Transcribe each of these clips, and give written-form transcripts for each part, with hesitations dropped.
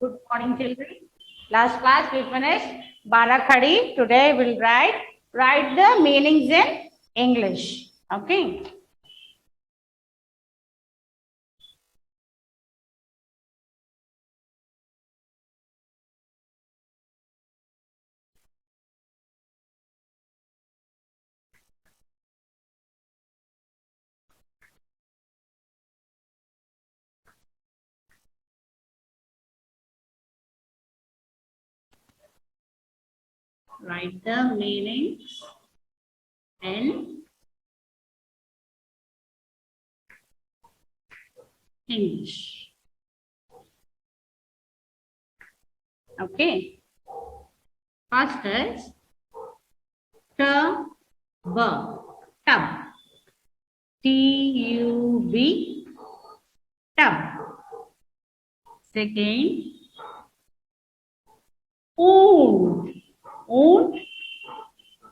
Good morning, children. Last class we finished Barakhadi. Today we'll write the meanings in English. Okay. Write the meanings in English. Okay. First is tub. Tub. T-U-B. Tub. Second, owned. Owned.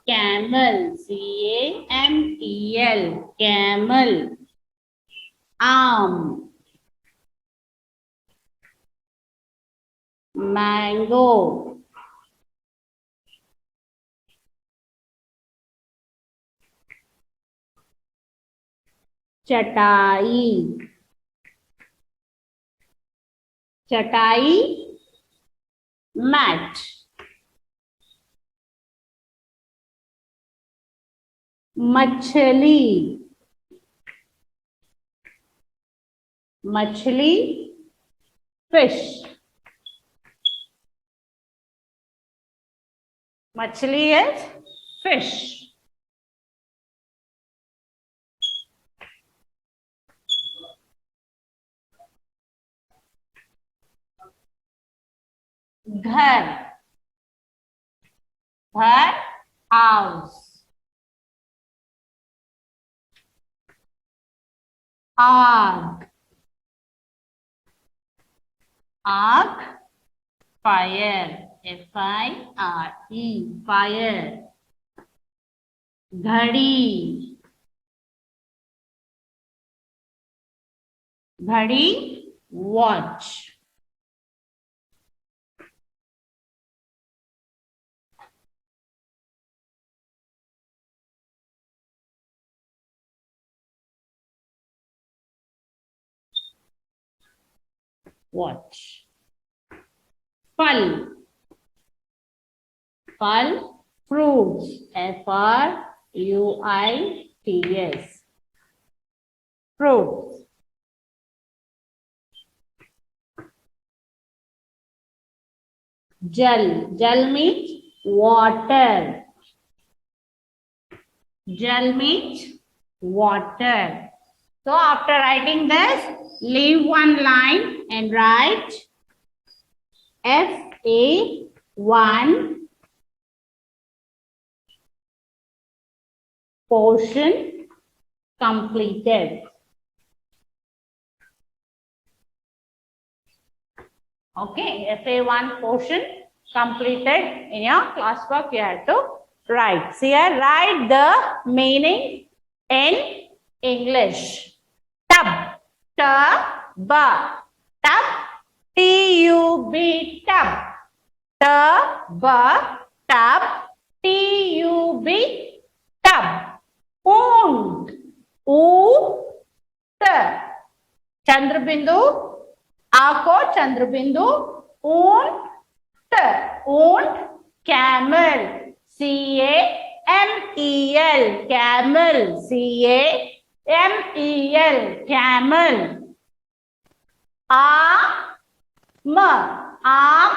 Camel. C-A-M-E-L. Camel. Arm. Mango. चटाई. चटाई. Mat. मछली. मछली. Fish. मछली is fish. घर. घर. House. आग. आग. Fire. F-I-R-E. Fire. घड़ी. घड़ी. वॉच. वॉच. फल. फल. फ्रूट्स. F-R-U-I-T-S. फ्रूट्स. जल. जल means water. Jal means water. So after writing this, leave one line and write FA1 portion completed. Okay, FA1 portion completed in your classwork. You have to write. So here, write the meaning in English. Tub. Tub. Tub. T-U-B. Tub. Tub. Tub. T-U-B. Tub. Owned. O-T. Chandrabindu. Ako Chandrabindu. Owned. Owned. Camel. C-A-M-E-L. Camel. C-A-M-E-L. Camel. Arm. Arm.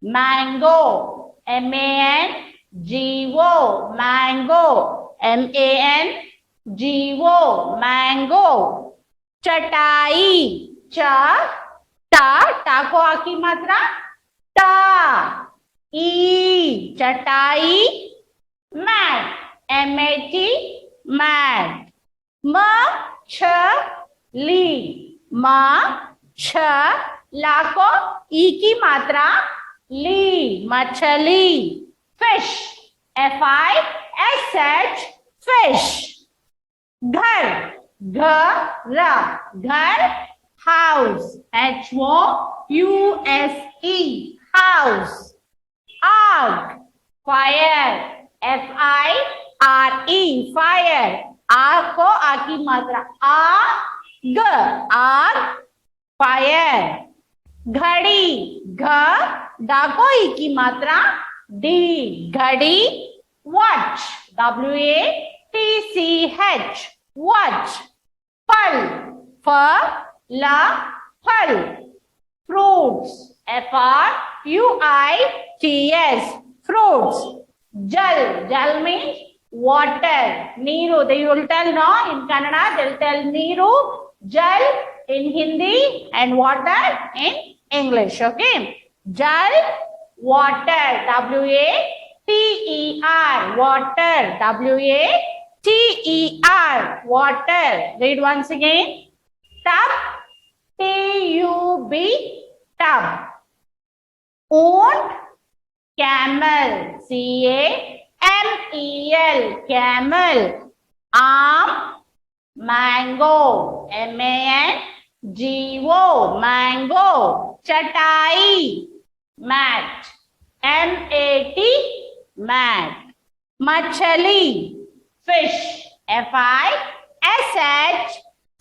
Mango. M-A-N-G-O. Mango. M-A-N-G-O. Mango. चटाई. टा को आकी मात्रा टा. ई. चटाई. Mat. M-A-T. Mat. मछली. ला को ई की मात्रा ली. मछली. फिश. F-I-S-H. फिश. घर. घर. house. House. House. Ark. Fire. Fire. Fire. आग को आ की मात्रा आग. आग. फायर. घड़ी. घ डा को ई की मात्रा डी. घड़ी. वॉच. WATCH. वॉच. फल. फ ल फल. फ्रूट्स. FRUITS. फ्रूट्स. जल. जल means water. Neeru. They will tell no in Kannada. They'll tell Neeru. Jal in Hindi and water in English. Okay. Jal. Water. WATER. Water. WATER. Water. Read once again. Tub. TUB. Tub. ऊंट. Camel. CAMEL. Camel. Aam. Mango. MANGO. Mango. Chatai. Mat. MAT. Mat. Machali. Fish. FISH.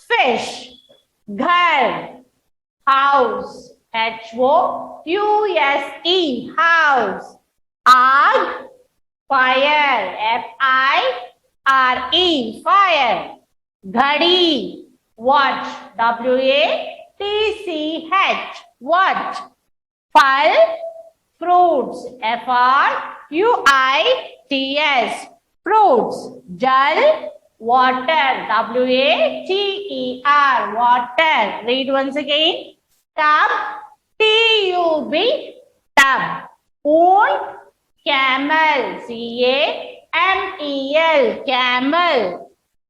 Fish. Ghar. House. HOUSE. House. Aag. Fire. FIRE. Fire. Ghadi. Watch. WATCH. Watch. Fal. Fruits. FRUITS. Fruits. Jal. Water. WATER. Water. Read once again. Tub. TUB. Tub. ऊंट. Camel. CAMEL. Camel.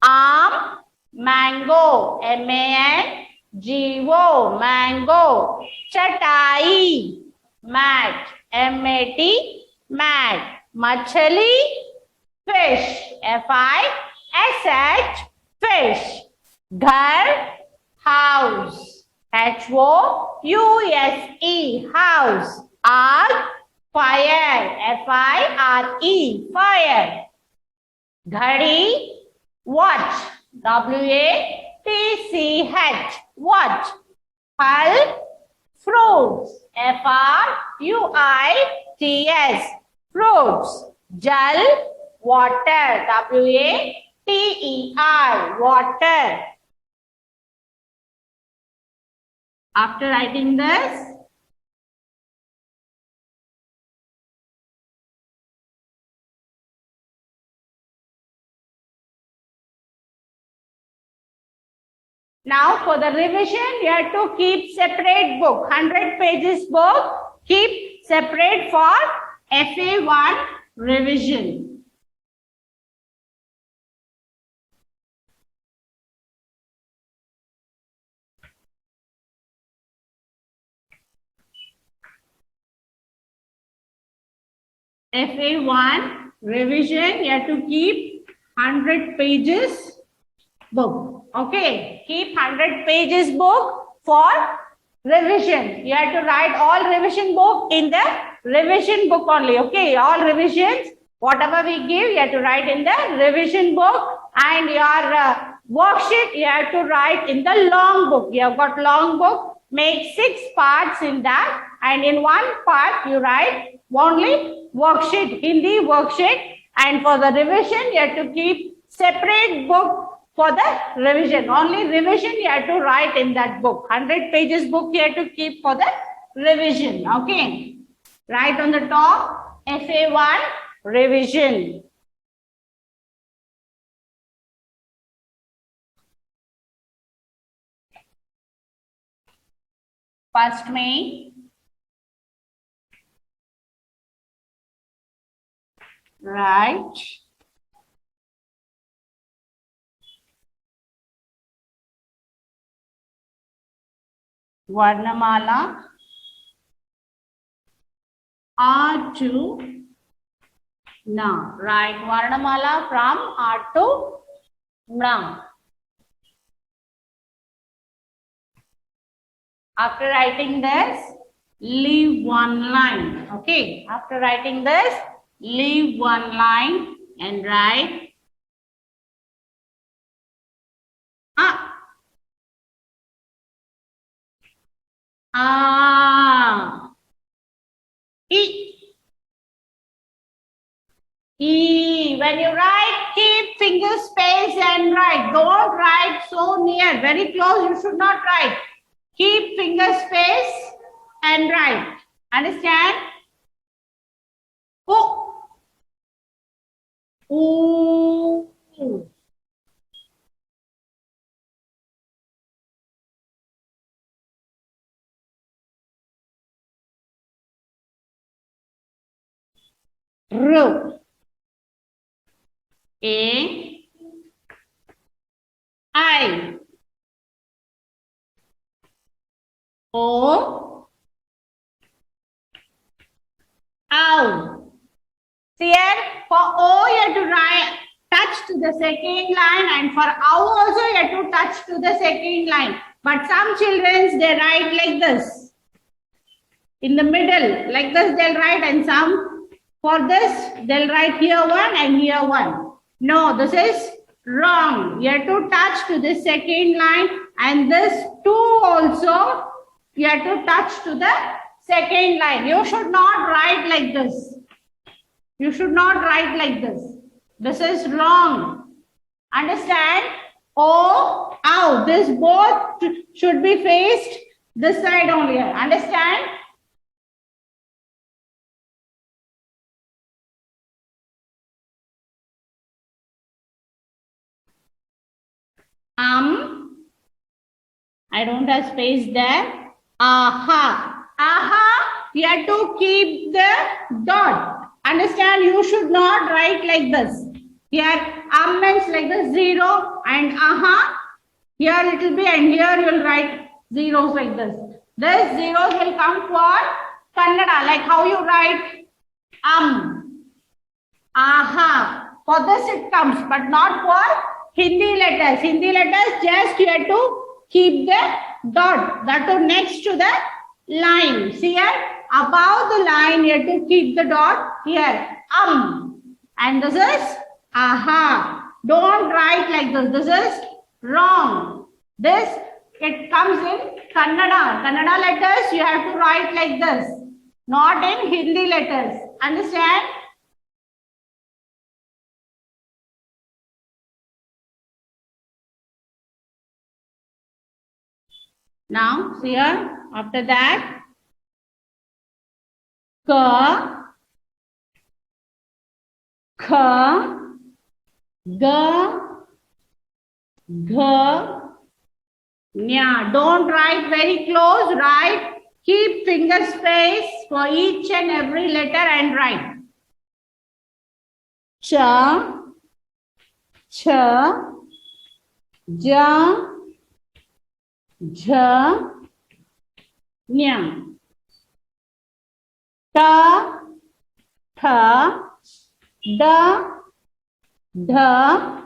Aam. Mango. MANGO. Mango. Chatai. Mat. MAT. Mat. Machali. Fish. FISH. Fish. Ghar. House. HOUSE. House. Aag. Fire. FIRE. Fire. Ghadi. Watch. WATCH. Watch. Fal. Fruits. FRUITS. Fruits. Jal. Water. WATER. Water. After writing this, now for the revision, you have to keep separate book. 100 pages book, keep separate for FA1 revision. FA1 revision, you have to keep 100 pages book. Okay, keep 100 pages book for revision. You have to write all revision book in the revision book only. Okay, all revisions, whatever we give, you have to write in the revision book, and your worksheet you have to write in the long book. You have got long book, make 6 parts in that, and in one part you write only worksheet, Hindi worksheet, and for the revision you have to keep separate book for the revision. Only revision you have to write in that book. 100 pages book you have to keep for the revision. Okay. Write on the top FA1 revision. First May. Right. Varnamala R to Na. Right. Varnamala from R to Na. After writing this, leave one line. Okay. After writing this, leave one line and write ah, ah, e. E. When you write, keep finger space and write. Don't write so near, very close. You should not write. Keep finger space and write. Understand? O. Ooh. R. A. I. O. Ow. See here, for O you have to write, touch to the second line, and for ow also you have to touch to the second line. But some children, they write like this. In the middle, like this they'll write, and some for this they'll write here one and here one. No, this is wrong. You have to touch to the second line, and this two also you have to touch to the second line. You should not write like this. You should not write like this. This is wrong. Understand? O, ow. This both should be faced this side only. Understand? I don't have space there. Aha. Aha. You have to keep the dot. Understand? You should not write like this. Here, means like this 0 and aha. Here it will be, and here you will write zeros like this. This zeros will come for Kannada, like how you write aha. For this it comes, but not for Hindi letters. Hindi letters, just you have to keep the dot, that is next to the line. See here, above the line you have to keep the dot here. And this is aha. Don't write like this. This is wrong. This, it comes in Kannada. Kannada letters you have to write like this, not in Hindi letters. Understand? Now, see here, after that, ka, kha, ga, gha, nya. Don't write very close. Write, keep finger space for each and every letter and write. Cha, cha, ja, jha, nya. Ta, tha, da, dha,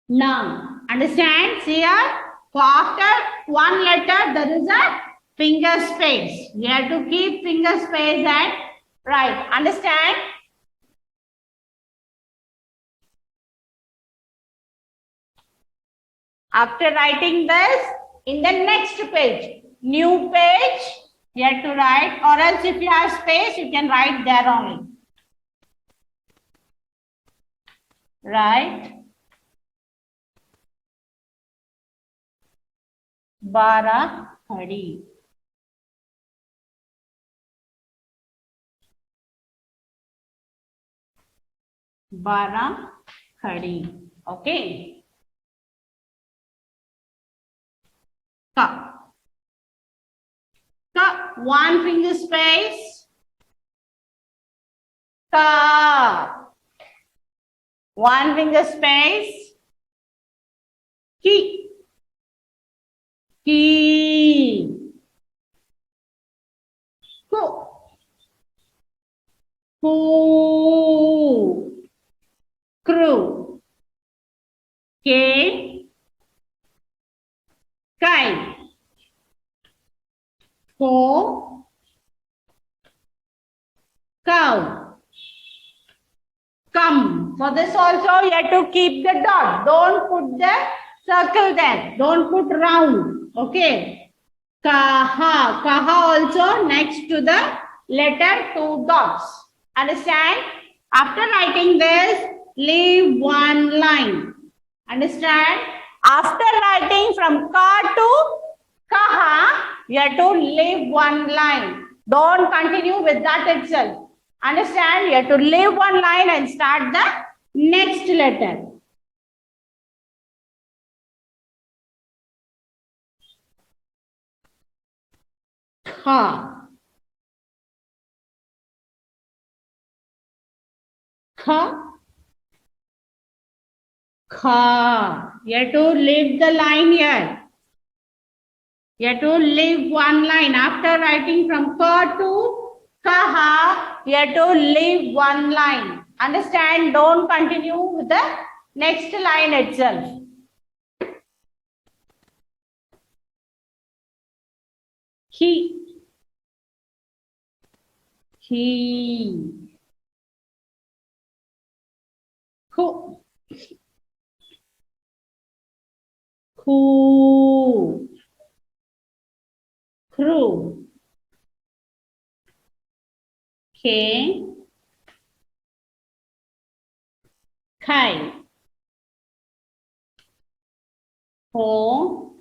na. Understand? See here? For after one letter, there is a finger space. You have to keep finger space and write. Understand? After writing this, in the next page, new page, you have to write, or else if you have space, you can write there only. Write 12 khadi. Bara khadi. Okay. Ka. Ka. One finger space. Ka. One finger space. Ki. Ki. Ku. Ku. Crew. K. Kai. Ko, cow. Come. For this also you have to keep the dot. Don't put the circle there. Don't put round. Okay. Kaha. Kaha also next to the letter two dots. Understand? After writing this, leave one line. Understand? After writing from ka to kaha, you have to leave one line. Don't continue with that itself. Understand? You have to leave one line and start the next letter. Kha. Kha. Kha. You have to leave the line here. You have to leave one line. After writing from ka to kaha, you have to leave one line. Understand? Don't continue with the next line itself. He. Who. Who. Crew. K. Kai. Ho.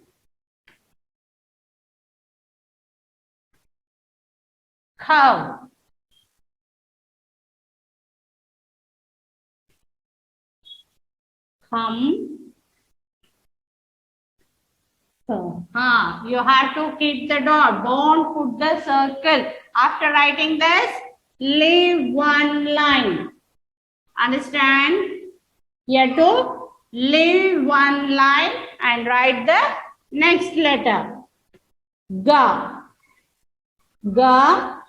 Cow. Come. So, you have to keep the dot. Don't put the circle. After writing this, leave one line. Understand? You have to leave one line and write the next letter. Ga. Ga.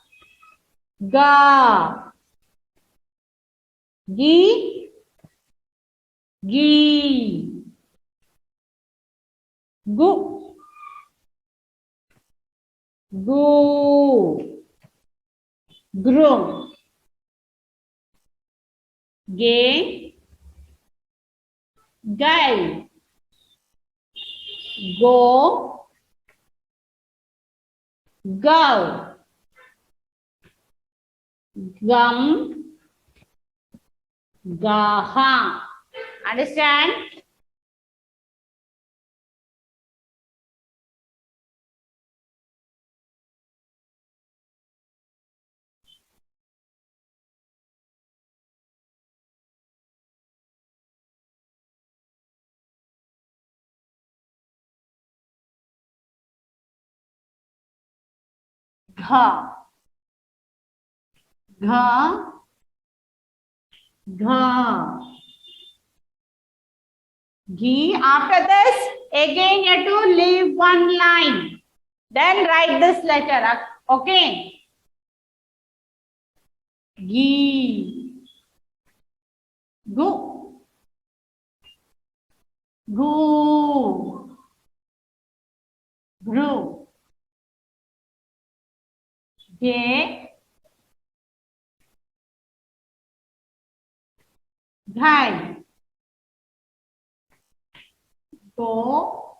Ga. Gi. Gi. Gu. Gu. Gru. Ge. Gai. Go. Go. Gum. Gaha. Understand? Gha. Gha. Gha. Gi. After this, again you have to leave one line. Then write this letter. Okay. Gi. Gu. Gu. Gru. Ge. Ghai. Go.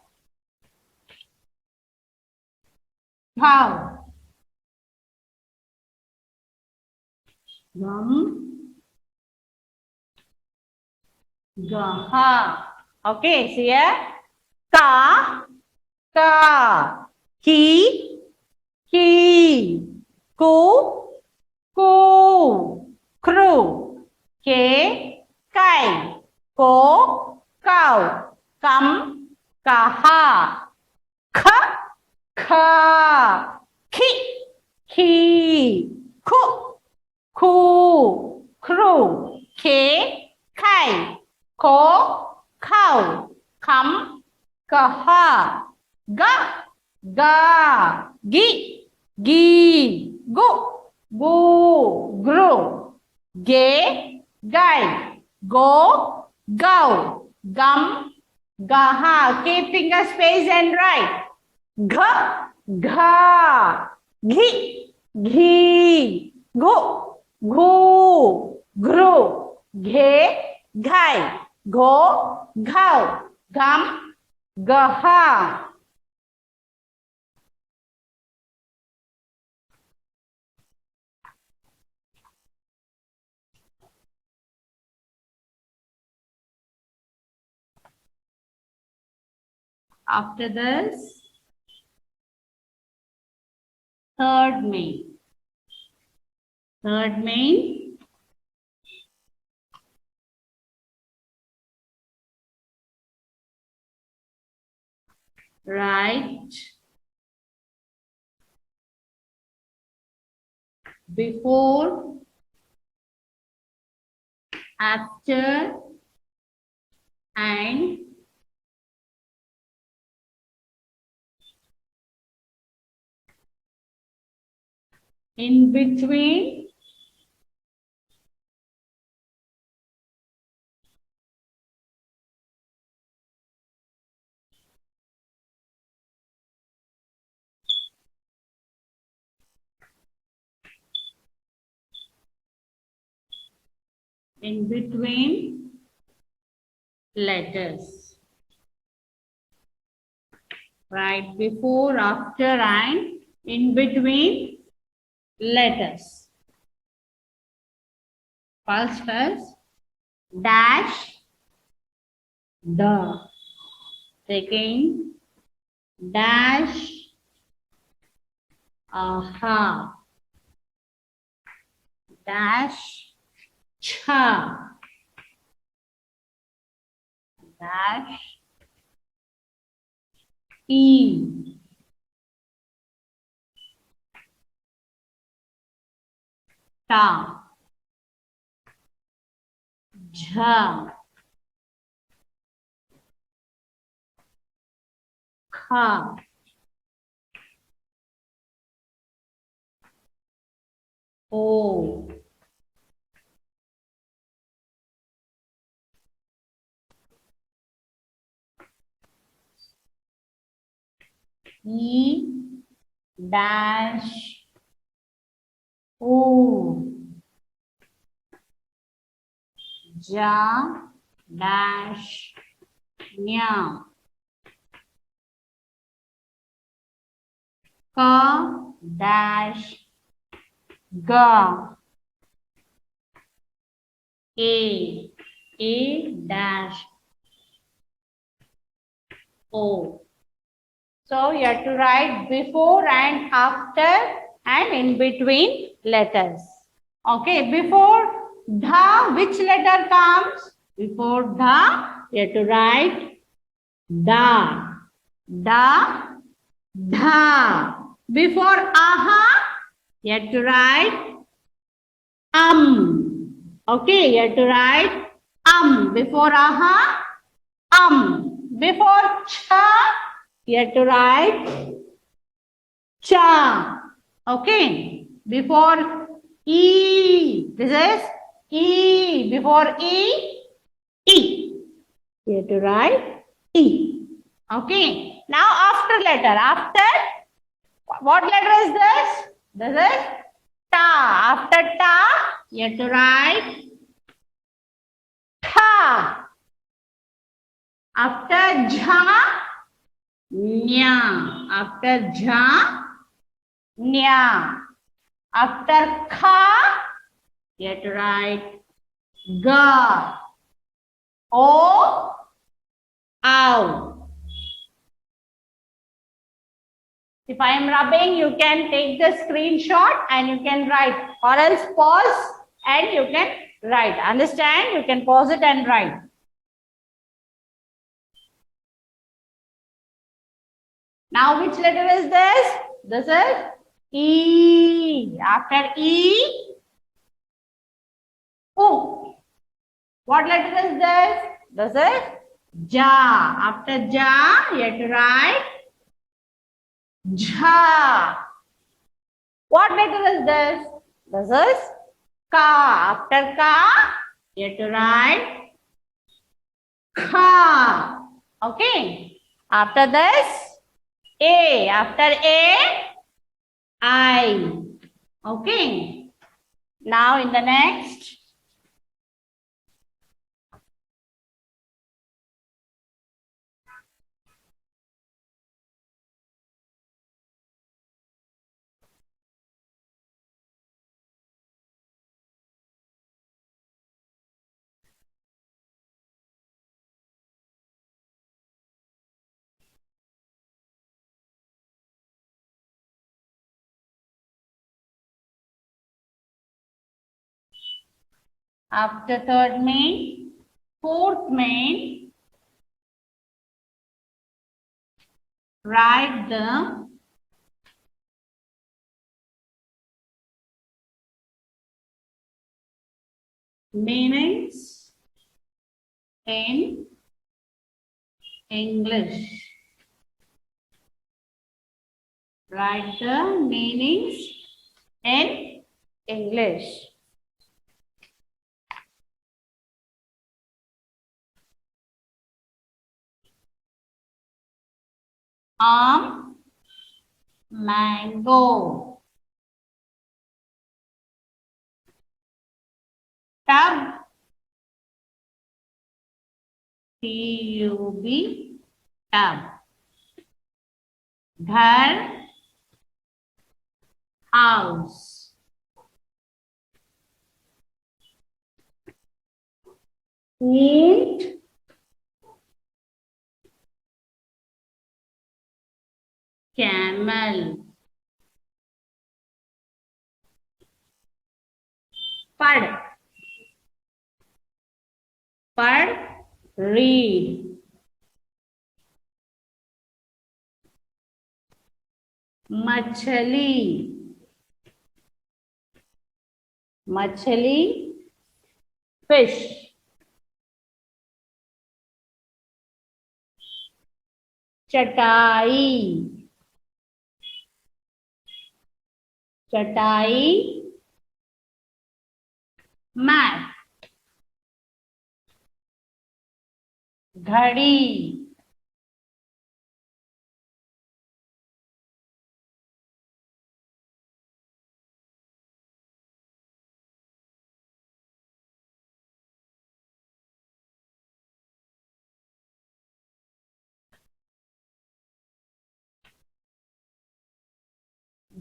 Ghao. Gum. Gaha. Okay, see here. Ka. Ka. Ki. Ki. Ku. Ku. Kru. Ke. Kai. Ko. Cow. Kam. Kaha. Kha. Kha. Ki. Ki. Ku. Ku. Kru. Ke. Kai. Ko. Cow. Kam. Kaha. Ga. Ga. Gi. Gi. Gu. Gu. Gru. Ge. Gai. Go. Go. Gum. Gaha. Keep finger space and write. Gha. Gha. Ghi, ghee, gho, ghoo, घ्रू, घे, घाई, घो, घाव, घम, गहा. After this, third main. Third main. Right. Before, after, and in between, in between letters. Right, before, after, and in between letters. First is dash, the. Second, dash, aha. Dash, cha. Dash, e. Ta. Jha. Kha. O. E dash O. Ja dash nya. Ka dash ga. A dash O. So you have to write before and after and in between letters. Okay, before dha, which letter comes? Before dha, you have to write da, da, dha. Before aha, you have to write Okay, you have to write before aha, Before cha, you have to write cha. Okay. Before e, this is e. Before e, e. You have to write e. Okay. Now after letter. After, what letter is this? This is ta. After ta, you have to write tha. After jha, nya. After jha, nya. After kha, you have to write ga. O, ow. If I am rubbing, you can take the screenshot and you can write, or else pause and you can write. Understand? You can pause it and write. Now, which letter is this? This is E. After E, O. What letter is this? This is Ja. After Ja, you have to write Jha. What letter is this? This is Ka. After Ka, you have to write Kha. Okay. After this, A. After A, I. Okay. Now in the next. After third main, fourth main, write the meanings in English. Write the meanings in English. Mango. Tub. Tub. Tub. घर. House. ऊंट. Camel. पढ़. पढ़. Read. मछली. मछली. Fish. चटाई. चटाई. Mat. घड़ी.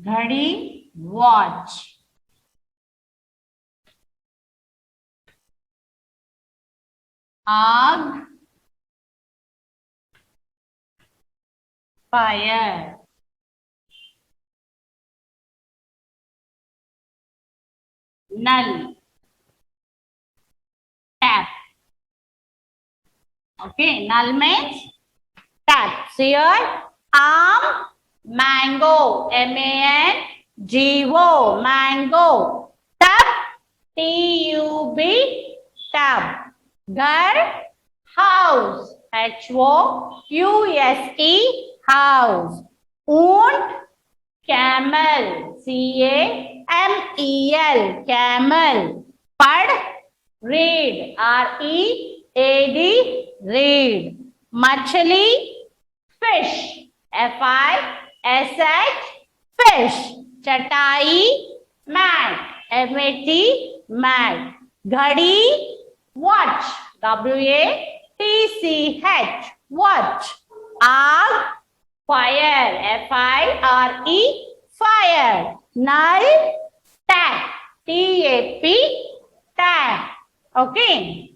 घड़ी. वॉच. आग. Fire. Null. Tap. Okay, null means tap. See here, arm, mango, mango, mango. Tub, tub, tub. Ghar, house, house, house. Oont, camel, camel, camel. Pad, read, read, read. Machli, fish, fish, fish. Chatai, mat, mat, mat. Ghadi, watch, watch, watch. Aag, fire, fire, fire. Null, tap, tap, tap. Okay.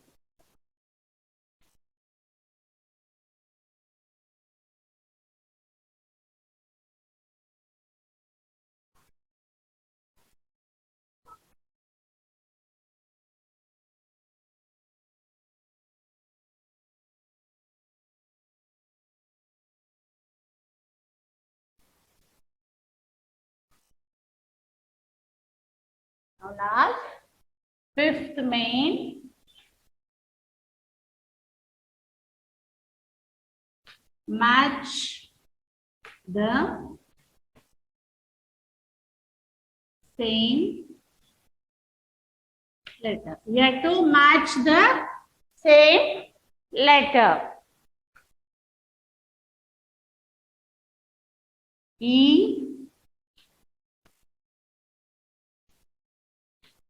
Now last, fifth main. Match the same letter. We have to match the same letter. E,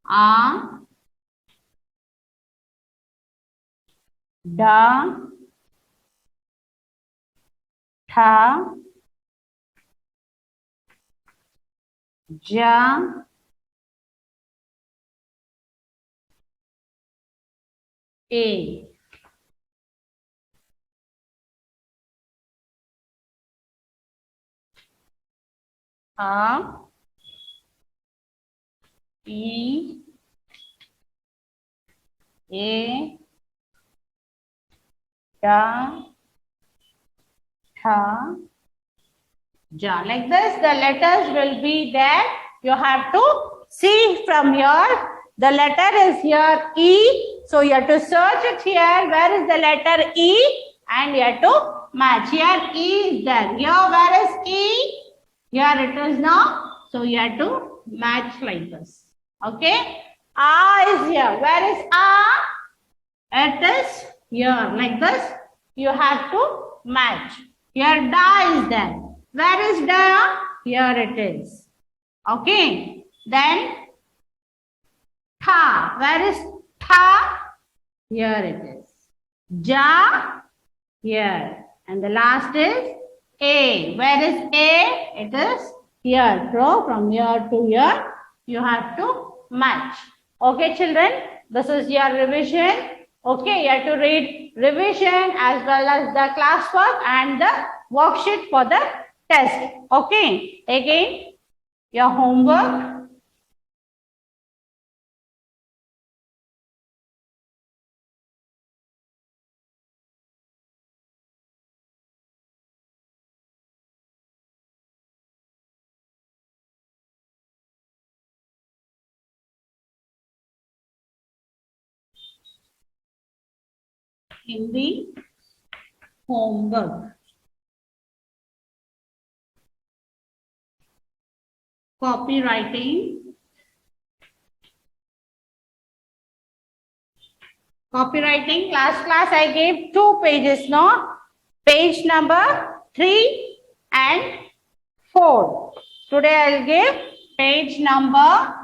A, da, tha, ja, a. A, E, A, da, tha, ja. Like this, the letters will be there. You have to see from here. The letter is here E. So you have to search it here. Where is the letter E? And you have to match. Here E is there. Here where is E? Here it is now. So you have to match like this. Okay. A is here. Where is A? It is here. Like this. You have to match. Here da is there. Where is da? Here it is. Okay. Then tha. Where is tha? Here it is. Ja. Here. And the last is a. Where is a? It is here. So from here to here, you have to match. Okay, children. This is your revision. Okay, you have to read revision as well as the classwork and the worksheet for the test. Okay. Again, your homework. Hindi homework. Copywriting. Copywriting class I gave 2 pages, no? Page number 3 and 4. Today I'll give page number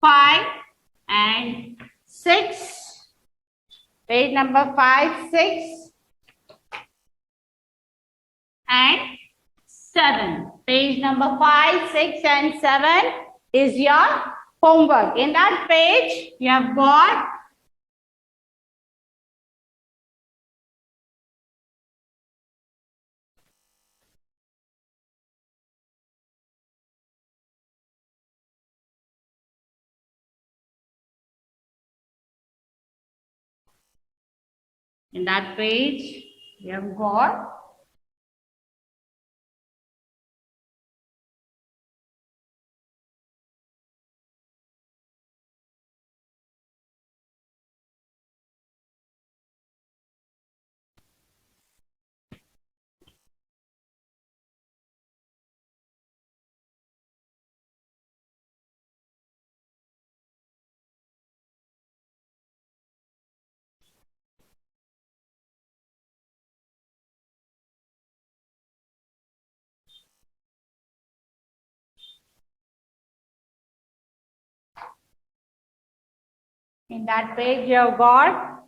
5 and 6. Page number 5, 6 and 7. Page number 5, 6 and 7 is your homework. In that page, you have got in that page you have got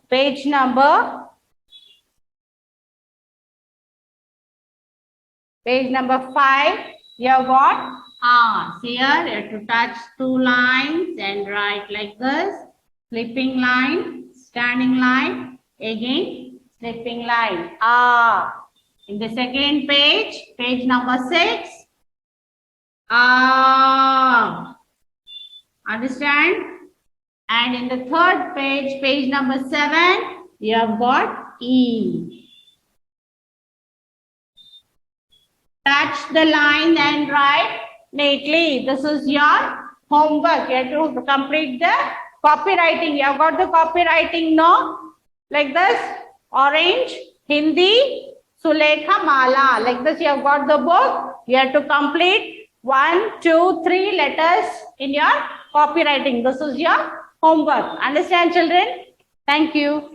page number 5. You have got here you have to touch 2 lines and write like this. Slipping line, standing line, again slipping line. In the second page, page number 6. Understand? And in the third page, page number 7, you have got E. Touch the line and write neatly. This is your homework. You have to complete the copywriting. You have got the copywriting, no? Like this, orange, Hindi, Sulekha Mala. Like this, you have got the book. You have to complete 1, 2, 3 letters in your copywriting. This is your homework. Understand, children? Thank you.